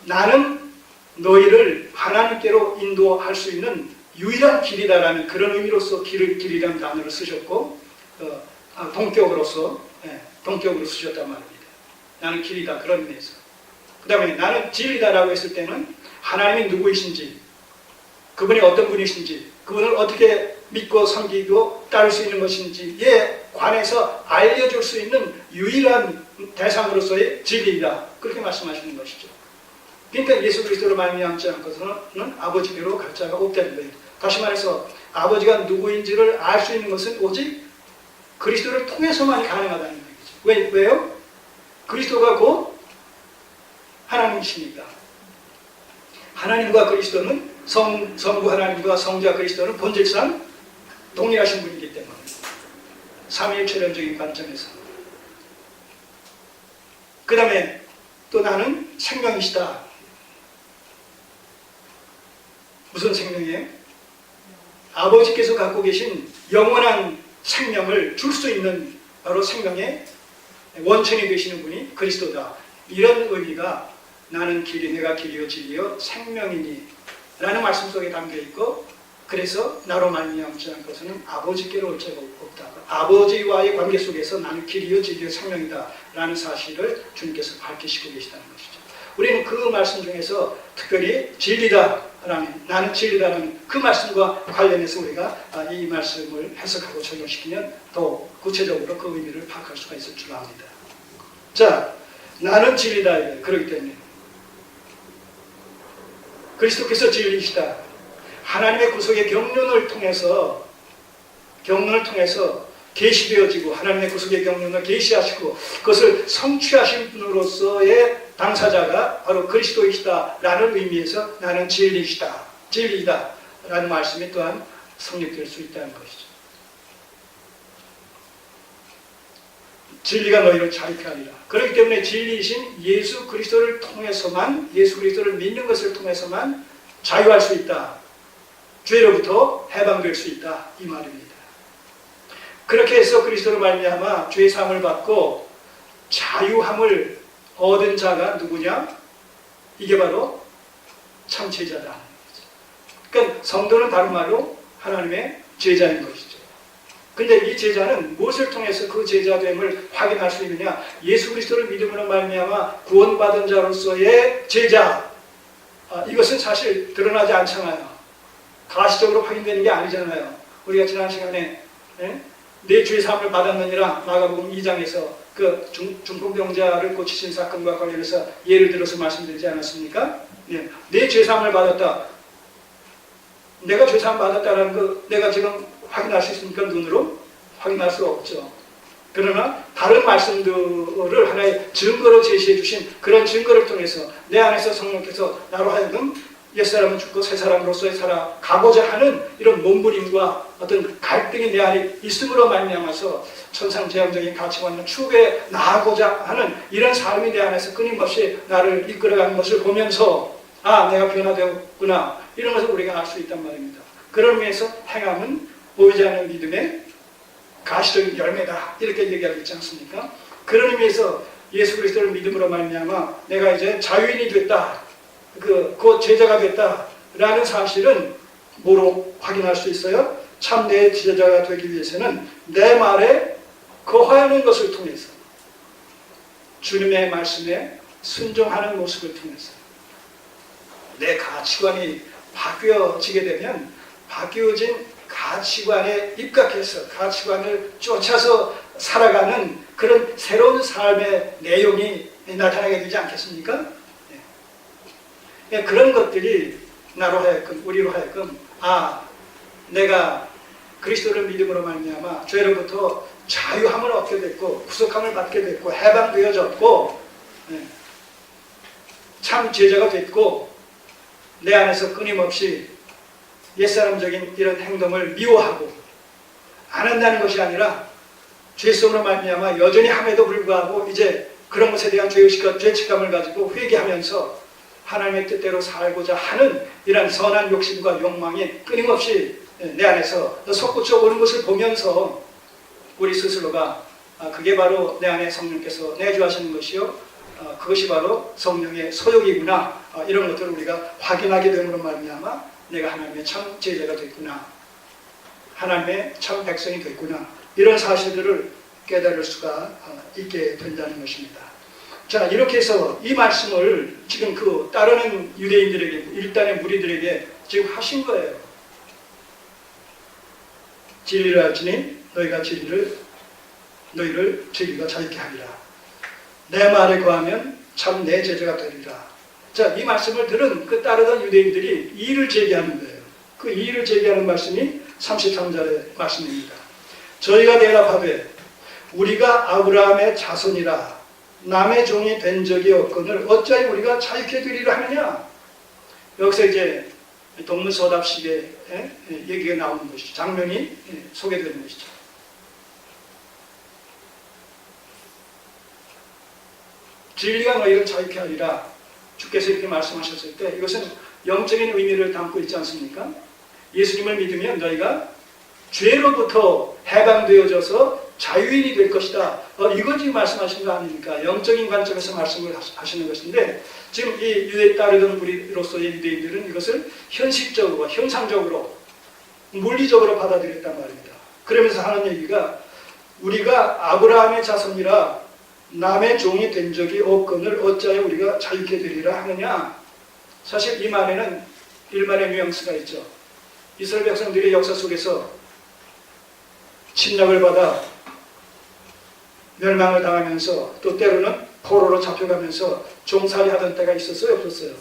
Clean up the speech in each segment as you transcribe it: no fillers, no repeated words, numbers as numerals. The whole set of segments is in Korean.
나는 너희를 하나님께로 인도할 수 있는 유일한 길이다라는 그런 의미로서 길이라는 단어를 쓰셨고, 동격으로서 쓰셨단 말입니다. 나는 길이다, 그런 의미에서. 그 다음에 나는 진리다라고 했을 때는 하나님이 누구이신지, 그분이 어떤 분이신지, 그분을 어떻게 믿고 섬기고 따를 수 있는 것인지에 관해서 알려줄 수 있는 유일한 대상으로서의 진리이다, 그렇게 말씀하시는 것이죠. 그러니까 예수 그리스도로 말미암지 않고서는 아버지께로 갈 자가 없다는 거예요. 다시 말해서 아버지가 누구인지를 알 수 있는 것은 오직 그리스도를 통해서만이 가능하다는 얘기죠. 왜요? 그리스도가 곧 하나님이시니까. 하나님과 그리스도는 성부 하나님과 성자 그리스도는 본질상 동일하신 분이기 때문에 삼위일체론적인 관점에서. 그 다음에 또 나는 생명이시다. 무슨 생명이에요? 아버지께서 갖고 계신 영원한 생명을 줄 수 있는 바로 생명의 원천이 되시는 분이 그리스도다. 이런 의미가 나는 길이, 내가 길이요 진리요 생명이니 라는 말씀 속에 담겨있고, 그래서 나로 말미암지 않고서는 아버지께로 올 자가 없다. 아버지와의 관계 속에서 나는 길이요 진리요 생명이다 라는 사실을 주님께서 밝히시고 계시다는 것이죠. 우리는 그 말씀 중에서 특별히 진리다라는, 나는 진리다라는 그 말씀과 관련해서 우리가 이 말씀을 해석하고 적용시키면 더 구체적으로 그 의미를 파악할 수가 있을 줄 압니다. 자, 나는 진리다. 그렇기 때문에 그리스도께서 진리이시다. 하나님의 구속의 경륜을 통해서 계시되어지고, 하나님의 구속의 경륜을 계시하시고 그것을 성취하신 분으로서의 당사자가 바로 그리스도이시다라는 의미에서 나는 진리이다 라는 말씀이 또한 성립될 수 있다는 것이죠. 진리가 너희를 자유케 하리라. 그렇기 때문에 진리이신 예수 그리스도를 통해서만, 예수 그리스도를 믿는 것을 통해서만 자유할 수 있다. 죄로부터 해방될 수 있다, 이 말입니다. 그렇게 해서 그리스도로 말미암아 죄 사함을 받고 자유함을 얻은 자가 누구냐? 이게 바로 참 제자다. 그러니까 성도는 다른 말로 하나님의 제자인 것이죠. 근데 이 제자는 무엇을 통해서 그 제자됨을 확인할 수 있느냐? 예수 그리스도를 믿음으로 말미암아 구원받은 자로서의 제자. 이것은 사실 드러나지 않잖아요. 가시적으로 확인되는 게 아니잖아요. 우리가 지난 시간에 내 죄 사함을 받았느니라 마가복음 2장에서 그 중풍병자를 고치신 사건과 관련해서 예를 들어서 말씀드리지 않았습니까? 내 죄 사함을 받았다. 내가 죄 사함 받았다는 거 내가 지금 확인할 수 있습니까? 눈으로? 확인할 수 없죠. 그러나 다른 말씀들을 하나의 증거로 제시해 주신 그런 증거를 통해서 내 안에서 성령께서 나로 하여금 옛사람은 죽고 새사람으로서의 살아가고자 하는 이런 몸부림과 어떤 갈등이 내 안에 있음으로 말미암아서 천상재앙적인 가치관을 추구해 나아가고자 하는 이런 삶이 내 안에서 끊임없이 나를 이끌어가는 것을 보면서 내가 변화되었구나, 이런 것을 우리가 알 수 있단 말입니다. 그런 의미에서 행함은 보이지 않는 믿음의 가시적인 열매다, 이렇게 얘기하고 있지 않습니까? 그런 의미에서 예수 그리스도를 믿음으로 말미암아 내가 이제 자유인이 됐다, 곧 제자가 됐다라는 사실은 뭐로 확인할 수 있어요? 참 내 제자가 되기 위해서는 내 말에 거하는 것을 통해서, 주님의 말씀에 순종하는 모습을 통해서 내 가치관이 바뀌어지게 되면 바뀌어진 가치관에 입각해서 가치관을 쫓아서 살아가는 그런 새로운 삶의 내용이 나타나게 되지 않겠습니까? 그런 것들이 나로 하여금, 우리로 하여금 내가 그리스도를 믿음으로 말미암아 죄로부터 자유함을 얻게 됐고 구속함을 받게 됐고 해방되어졌고 참 제자가 됐고 내 안에서 끊임없이 옛사람적인 이런 행동을 미워하고 안 한다는 것이 아니라 죄성으로 말미암아 여전히 함에도 불구하고 이제 그런 것에 대한 죄책감을 가지고 회개하면서 하나님의 뜻대로 살고자 하는 이런 선한 욕심과 욕망이 끊임없이 내 안에서 솟구쳐 오는 것을 보면서 우리 스스로가 그게 바로 내 안에 성령께서 내주하시는 것이요, 그것이 바로 성령의 소욕이구나, 이런 것들을 우리가 확인하게 됨으로 말미암아 내가 하나님의 참 제자가 됐구나, 하나님의 참 백성이 됐구나, 이런 사실들을 깨달을 수가 있게 된다는 것입니다. 자, 이렇게 해서 이 말씀을 지금 그 따르는 유대인들에게, 일단의 무리들에게 지금 하신 거예요. 진리를 알지니 너희를 진리가 자유케 하리라. 내 말에 거하면 참 내 제자가 되리라. 자, 이 말씀을 들은 그 따르던 유대인들이 이의를 제기하는 거예요. 그 이의를 제기하는 말씀이 33절의 말씀입니다. 저희가 대답하되 우리가 아브라함의 자손이라 남의 종이 된 적이 없거늘 어찌하여 우리가 자유케 되리라 하느냐. 여기서 이제 동문서답식의 얘기가 나오는 것이죠. 장면이 소개되는 것이죠. 진리가 너희를 자유케 하리라. 주께서 이렇게 말씀하셨을 때 이것은 영적인 의미를 담고 있지 않습니까? 예수님을 믿으면 너희가 죄로부터 해방되어져서 자유인이 될 것이다. 이거 지금 말씀하신 거 아닙니까? 영적인 관점에서 말씀을 하시는 것인데 지금 이 유대에 따르던 우리로서의 유대인들은 이것을 현실적으로, 형상적으로, 물리적으로 받아들였단 말입니다. 그러면서 하는 얘기가 우리가 아브라함의 자손이라 남의 종이 된 적이 없거늘 어찌하여 우리가 자유케 되리라 하느냐. 사실 이 말에는 일말의 뉘앙스가 있죠. 이스라엘 백성들이 역사 속에서 침략을 받아 멸망을 당하면서 또 때로는 포로로 잡혀가면서 종살이 하던 때가 있었어요, 없었어요?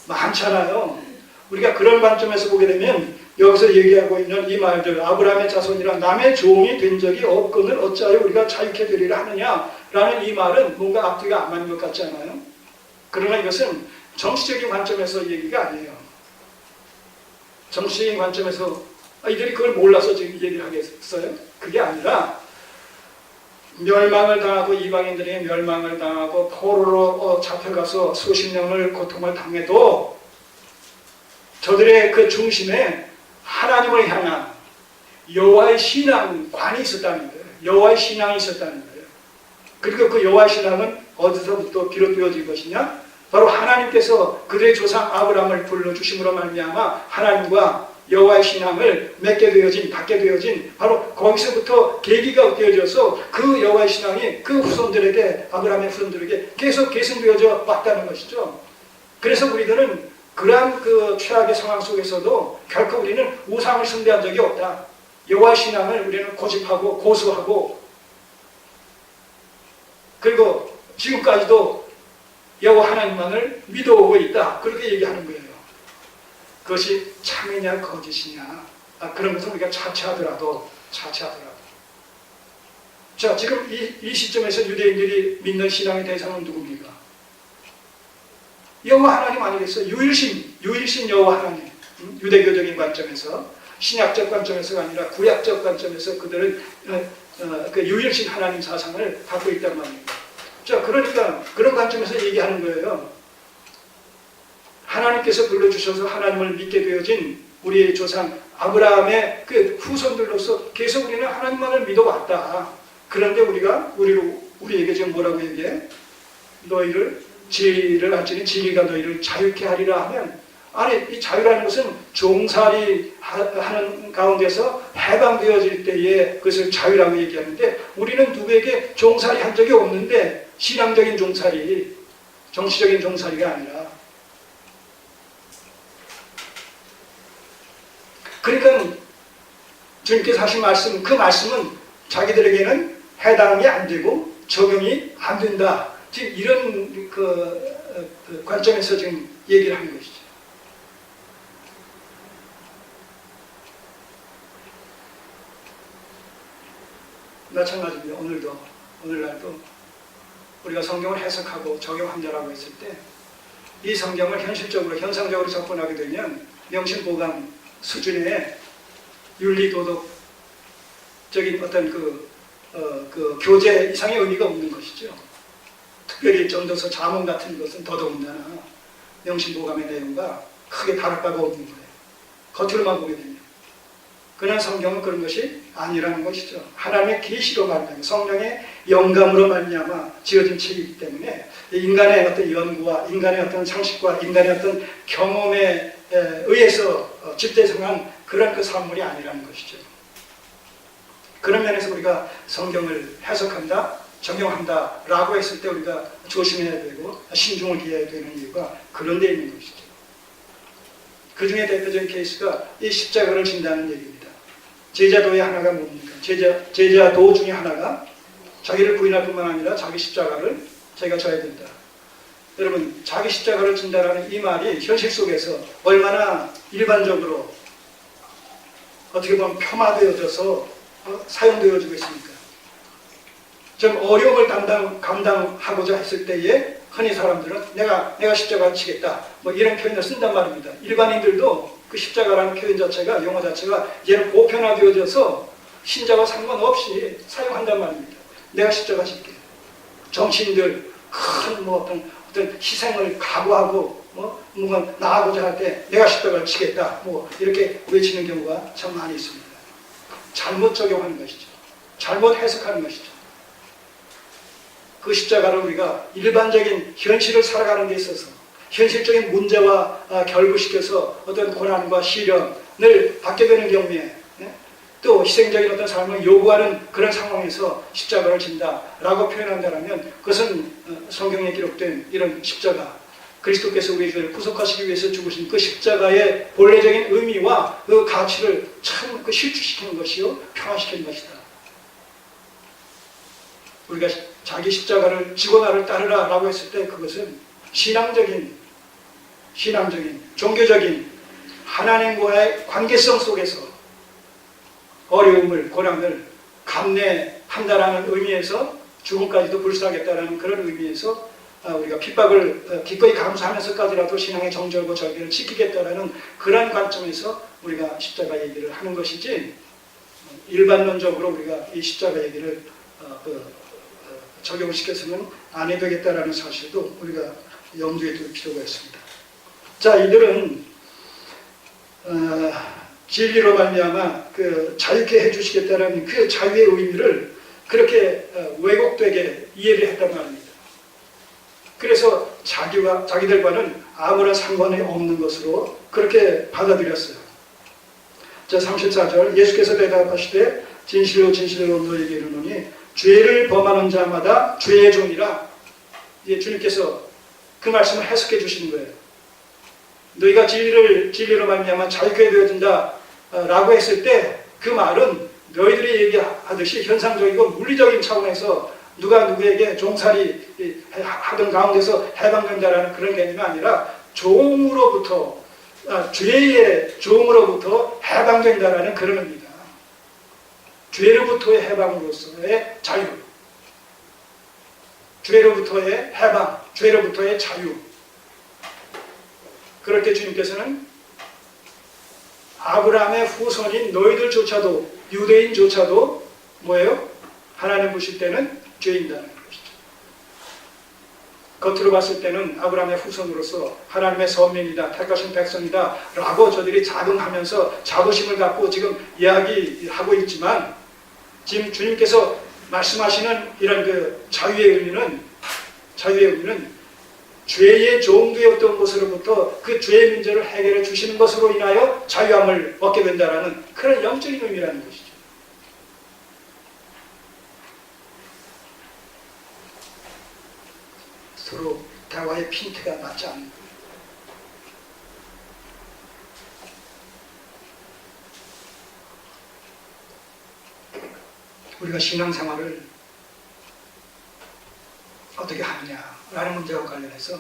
많잖아요. 우리가 그런 관점에서 보게 되면 여기서 얘기하고 있는 이 말들, 아브라함의 자손이라 남의 종이 된 적이 없거늘 어찌하여 우리가 자유케 되리라 하느냐라는 이 말은 뭔가 앞뒤가 안 맞는 것 같지 않아요? 그러나 이것은 정치적인 관점에서 얘기가 아니에요. 정치적인 관점에서 이들이 그걸 몰라서 지금 얘기를 하겠어요? 그게 아니라 멸망을 당하고 이방인들이 멸망을 당하고 포로로 잡혀가서 수십 년을 고통을 당해도 저들의 그 중심에 하나님을 향한 여호와의 신앙관이 있었다는 거예요. 여호와의 신앙이 있었다는 거예요. 그리고 그 여호와의 신앙은 어디서부터 비롯되어진 것이냐? 바로 하나님께서 그들의 조상 아브라함을 불러주심으로 말미암아 하나님과 여호와의 신앙을 맺게 되어진, 받게 되어진 바로 거기서부터 계기가 되어져서 그 여호와의 신앙이 그 후손들에게, 아브라함의 후손들에게 계속 계승되어져 왔다는 것이죠. 그래서 우리들은 그러한 그 최악의 상황 속에서도 결코 우리는 우상을 숭배한 적이 없다. 여호와의 신앙을 우리는 고집하고 고수하고 그리고 지금까지도 여호와 하나님만을 믿어오고 있다. 그렇게 얘기하는 거예요. 그것이 참이냐 거짓이냐, 그런 것은 우리가 차치하더라도. 자, 지금 이 시점에서 유대인들이 믿는 신앙의 대상은 누굽니까? 여호와 하나님 아니겠어요? 유일신 여호와 하나님. 유대교적인 관점에서, 신약적 관점에서가 아니라 구약적 관점에서 그들은 그 유일신 하나님 사상을 갖고 있단 말입니다. 자, 그러니까 그런 관점에서 얘기하는 거예요. 하나님께서 불러주셔서 하나님을 믿게 되어진 우리의 조상 아브라함의 그 후손들로서 계속 우리는 하나님만을 믿어왔다. 그런데 우리에게 지금 뭐라고 얘기해? 너희를 진리를 알지니 진리가 너희를 자유케 하리라 하면, 아니, 이 자유라는 것은 종살이 하는 가운데서 해방되어질 때에 그것을 자유라고 얘기하는데, 우리는 누구에게 종살이 한 적이 없는데, 신앙적인 종살이, 정치적인 종살이가 아니라. 그러니까 주님께서 하신 말씀, 그 말씀은 자기들에게는 해당이 안 되고 적용이 안 된다. 지금 이런 그 관점에서 지금 얘기를 하는 것이죠. 마찬가지입니다. 오늘날도 우리가 성경을 해석하고 적용한다라고 했을 때 이 성경을 현실적으로, 현상적으로 접근하게 되면 명심보감 수준의 윤리도덕적인 어떤 그 교재 이상의 의미가 없는 것이죠. 특별히 전도서 자문 같은 것은 더더군다나 명심보감의 내용과 크게 다를 바가 없는 거예요. 겉으로만 보게 되면. 그러나 성경은 그런 것이 아니라는 것이죠. 하나님의 계시로 말미암아 성령의 영감으로 말미암아 지어진 책이기 때문에 인간의 어떤 연구와 인간의 어떤 상식과 인간의 어떤 경험에 의해서 집대성한 그런 그 산물이 아니라는 것이죠. 그런 면에서 우리가 성경을 해석한다, 적용한다 라고 했을 때 우리가 조심해야 되고 신중을 기해야 되는 이유가 그런 데 있는 것이죠. 그 중에 대표적인 케이스가 이 십자가를 진다는 얘기입니다. 제자도의 하나가 뭡니까? 제자도 중에 하나가 자기를 부인할 뿐만 아니라 자기 십자가를 자기가 져야 된다. 여러분, 자기 십자가를 진다라는 이 말이 현실 속에서 얼마나 일반적으로 어떻게 보면 폄하되어져서 사용되어지고 있습니까? 좀 어려움을 감당하고자 했을 때에 흔히 사람들은 내가 십자가를 치겠다 뭐 이런 표현을 쓴단 말입니다. 일반인들도 그 십자가라는 표현 자체가 용어 자체가 얘는 보편화되어져서 신자와 상관없이 사용한단 말입니다. 내가 십자가 질게. 정치인들 큰 뭐 어떤 희생을 각오하고 뭔가 나아가고자 할 때 내가 십자가를 치겠다 뭐 이렇게 외치는 경우가 참 많이 있습니다. 잘못 적용하는 것이죠. 잘못 해석하는 것이죠. 그 십자가를 우리가 일반적인 현실을 살아가는 데 있어서 현실적인 문제와 결부시켜서 어떤 고난과 시련을 받게 되는 경우에 또 희생적인 어떤 삶을 요구하는 그런 상황에서 십자가를 진다라고 표현한다면 그것은 성경에 기록된 이런 십자가, 그리스도께서 우리 죄를 구속하시기 위해서 죽으신 그 십자가의 본래적인 의미와 그 가치를 참 실추시키는 것이요 평화시키는 것이다. 우리가 자기 십자가를 지고 나를 따르라 라고 했을 때 그것은 신앙적인 종교적인 하나님과의 관계성 속에서 어려움을 고난을 감내한다라는 의미에서 죽음까지도 불사하겠다라는 그런 의미에서 우리가 핍박을 기꺼이 감수하면서까지라도 신앙의 정절과 절개를 지키겠다라는 그런 관점에서 우리가 십자가 얘기를 하는 것이지 일반론적으로 우리가 이 십자가 얘기를 적용시켜서는 안 해도 되겠다라는 사실도 우리가 염두에 둘 필요가 있습니다. 자, 이들은 진리로 말미암아 그 자유케 해주시겠다는 그 자유의 의미를 그렇게 왜곡되게 이해를 했단 말입니다. 그래서 자기들과는 아무런 상관이 없는 것으로 그렇게 받아들였어요. 자, 34절 예수께서 대답하시되 진실로 진실로 너희에게 이르노니 죄를 범하는 자마다 죄의 종이라. 이제 주님께서 그 말씀을 해석해 주시는 거예요. 너희가 진리로 말미암아 자유케 되어진다 라고 했을 때 그 말은 너희들이 얘기하듯이 현상적이고 물리적인 차원에서 누가 누구에게 종살이 하던 가운데서 해방된다라는 그런 개념이 아니라 죄의 종으로부터 해방된다라는 그런 의미입니다. 죄로부터의 해방으로서의 자유, 죄로부터의 해방, 죄로부터의 자유. 그럴 때 주님께서는 아브라함의 후손인 너희들조차도, 유대인조차도 뭐예요? 하나님 보실 때는 죄인이라는 것이죠. 겉으로 봤을 때는 아브라함의 후손으로서 하나님의 선민이다, 택하신 백성이다 라고 저들이 자긍하면서 자부심을 갖고 지금 이야기하고 있지만 지금 주님께서 말씀하시는 이런 그 자유의 의미는 죄의 종되었던 것으로부터 그 죄의 문제를 해결해 주시는 것으로 인하여 자유함을 얻게 된다는 그런 영적인 의미라는 것이죠. 서로 대화의 핀트가 맞지 않는 거예요. 우리가 신앙생활을 어떻게 하느냐라는 문제와 관련해서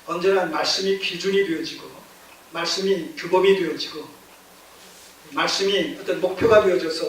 언제나 말씀이 기준이 되어지고 말씀이 규범이 되어지고 말씀이 어떤 목표가 되어져서